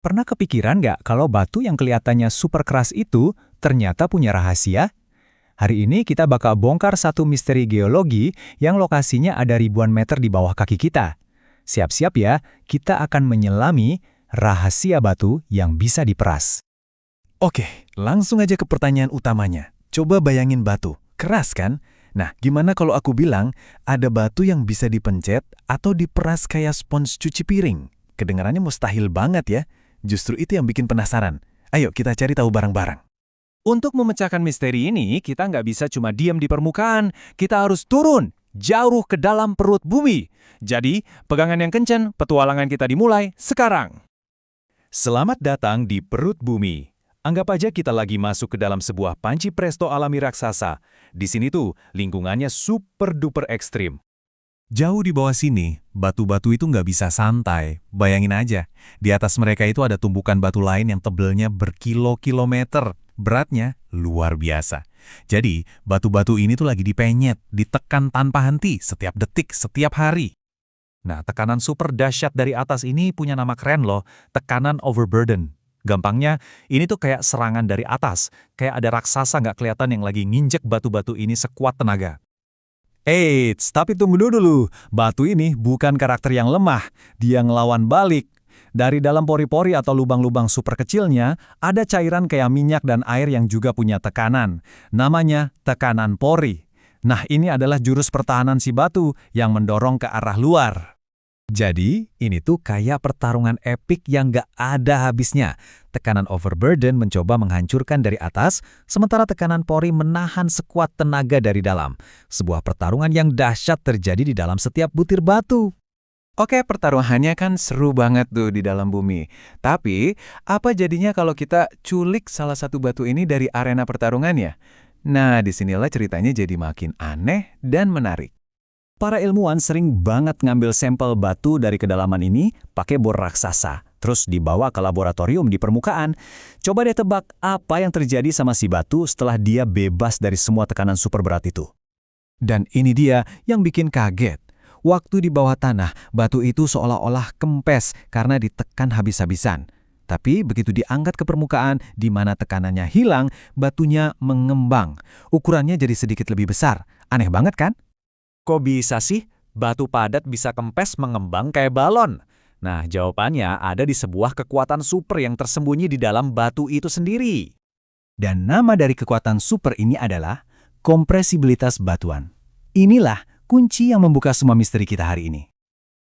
Pernah kepikiran nggak kalau batu yang kelihatannya super keras itu ternyata punya rahasia? Hari ini kita bakal bongkar satu misteri geologi yang lokasinya ada ribuan meter di bawah kaki kita. Siap-siap ya, kita akan menyelami rahasia batu yang bisa diperas. Oke, langsung aja ke pertanyaan utamanya. Coba bayangin batu, keras kan? Nah, gimana kalau aku bilang ada batu yang bisa dipencet atau diperas kayak spons cuci piring? Kedengarannya mustahil banget ya. Justru itu yang bikin penasaran. Ayo kita cari tahu bareng-bareng. Untuk memecahkan misteri ini, kita nggak bisa cuma diam di permukaan. Kita harus turun, jauh ke dalam perut bumi. Jadi, pegangan yang kencang, petualangan kita dimulai sekarang. Selamat datang di perut bumi. Anggap aja kita lagi masuk ke dalam sebuah panci presto alami raksasa. Di sini tuh, lingkungannya super-duper ekstrim. Jauh di bawah sini, batu-batu itu nggak bisa santai. Bayangin aja, di atas mereka itu ada tumpukan batu lain yang tebelnya berkilo-kilometer. Beratnya luar biasa. Jadi, batu-batu ini tuh lagi dipenyet, ditekan tanpa henti, setiap detik, setiap hari. Nah, tekanan super dahsyat dari atas ini punya nama keren loh, tekanan overburden. Gampangnya, ini tuh kayak serangan dari atas, kayak ada raksasa nggak kelihatan yang lagi nginjek batu-batu ini sekuat tenaga. Eits, tapi tunggu dulu. Batu ini bukan karakter yang lemah, dia ngelawan balik. Dari dalam pori-pori atau lubang-lubang super kecilnya, ada cairan kayak minyak dan air yang juga punya tekanan. Namanya tekanan pori. Nah, ini adalah jurus pertahanan si batu yang mendorong ke arah luar. Jadi, ini tuh kayak pertarungan epik yang gak ada habisnya. Tekanan overburden mencoba menghancurkan dari atas, sementara tekanan pori menahan sekuat tenaga dari dalam. Sebuah pertarungan yang dahsyat terjadi di dalam setiap butir batu. Oke, pertaruhannya kan seru banget tuh di dalam bumi. Tapi, apa jadinya kalau kita culik salah satu batu ini dari arena pertarungannya? Nah, disinilah ceritanya jadi makin aneh dan menarik. Para ilmuwan sering banget ngambil sampel batu dari kedalaman ini pakai bor raksasa, terus dibawa ke laboratorium di permukaan. Coba deh tebak apa yang terjadi sama si batu setelah dia bebas dari semua tekanan super berat itu. Dan ini dia yang bikin kaget. Waktu di bawah tanah, batu itu seolah-olah kempes karena ditekan habis-habisan. Tapi begitu diangkat ke permukaan, di mana tekanannya hilang, batunya mengembang. Ukurannya jadi sedikit lebih besar. Aneh banget kan? Kok bisa sih batu padat bisa kempes mengembang kayak balon? Nah, jawabannya ada di sebuah kekuatan super yang tersembunyi di dalam batu itu sendiri. Dan nama dari kekuatan super ini adalah kompresibilitas batuan. Inilah kunci yang membuka semua misteri kita hari ini.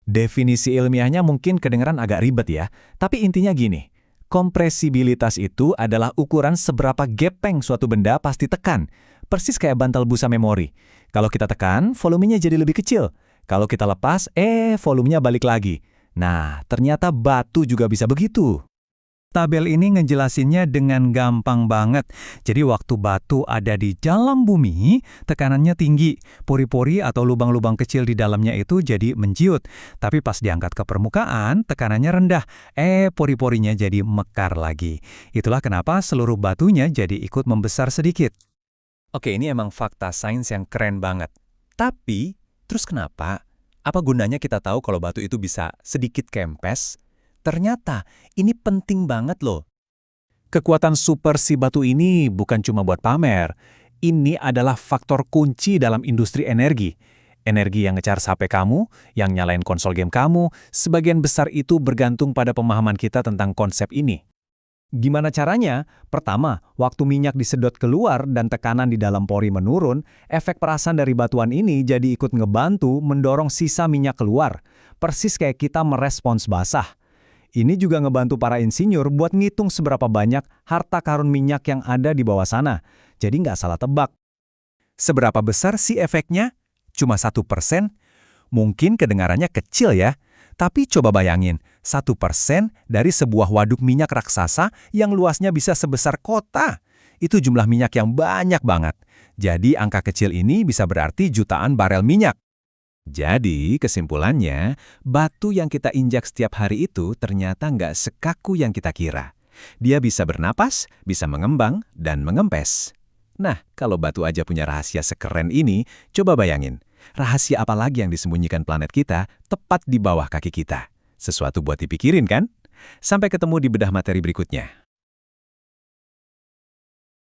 Definisi ilmiahnya mungkin kedengaran agak ribet ya, tapi intinya gini. Kompresibilitas itu adalah ukuran seberapa gepeng suatu benda pasti tekan. Persis kayak bantal busa memori. Kalau kita tekan, volumenya jadi lebih kecil. Kalau kita lepas, volumenya balik lagi. Nah, ternyata batu juga bisa begitu. Tabel ini ngejelasinnya dengan gampang banget. Jadi waktu batu ada di dalam bumi, tekanannya tinggi. Pori-pori atau lubang-lubang kecil di dalamnya itu jadi menciut. Tapi pas diangkat ke permukaan, tekanannya rendah. Pori-porinya jadi mekar lagi. Itulah kenapa seluruh batunya jadi ikut membesar sedikit. Oke, ini emang fakta sains yang keren banget. Tapi, terus kenapa? Apa gunanya kita tahu kalau batu itu bisa sedikit kempes? Ternyata, ini penting banget loh. Kekuatan super si batu ini bukan cuma buat pamer. Ini adalah faktor kunci dalam industri energi. Energi yang nge-charge HP kamu, yang nyalain konsol game kamu, sebagian besar itu bergantung pada pemahaman kita tentang konsep ini. Gimana caranya? Pertama, waktu minyak disedot keluar dan tekanan di dalam pori menurun, efek perasan dari batuan ini jadi ikut ngebantu mendorong sisa minyak keluar. Persis kayak kita merespons basah. Ini juga ngebantu para insinyur buat ngitung seberapa banyak harta karun minyak yang ada di bawah sana. Jadi nggak salah tebak. Seberapa besar sih efeknya? Cuma 1%? Mungkin kedengarannya kecil ya. Tapi coba bayangin, 1% dari sebuah waduk minyak raksasa yang luasnya bisa sebesar kota. Itu jumlah minyak yang banyak banget. Jadi angka kecil ini bisa berarti jutaan barel minyak. Jadi kesimpulannya, batu yang kita injak setiap hari itu ternyata nggak sekaku yang kita kira. Dia bisa bernapas, bisa mengembang, dan mengempes. Nah, kalau batu aja punya rahasia sekeren ini, coba bayangin. Rahasia apa lagi yang disembunyikan planet kita tepat di bawah kaki kita? Sesuatu buat dipikirin kan? Sampai ketemu di bedah materi berikutnya.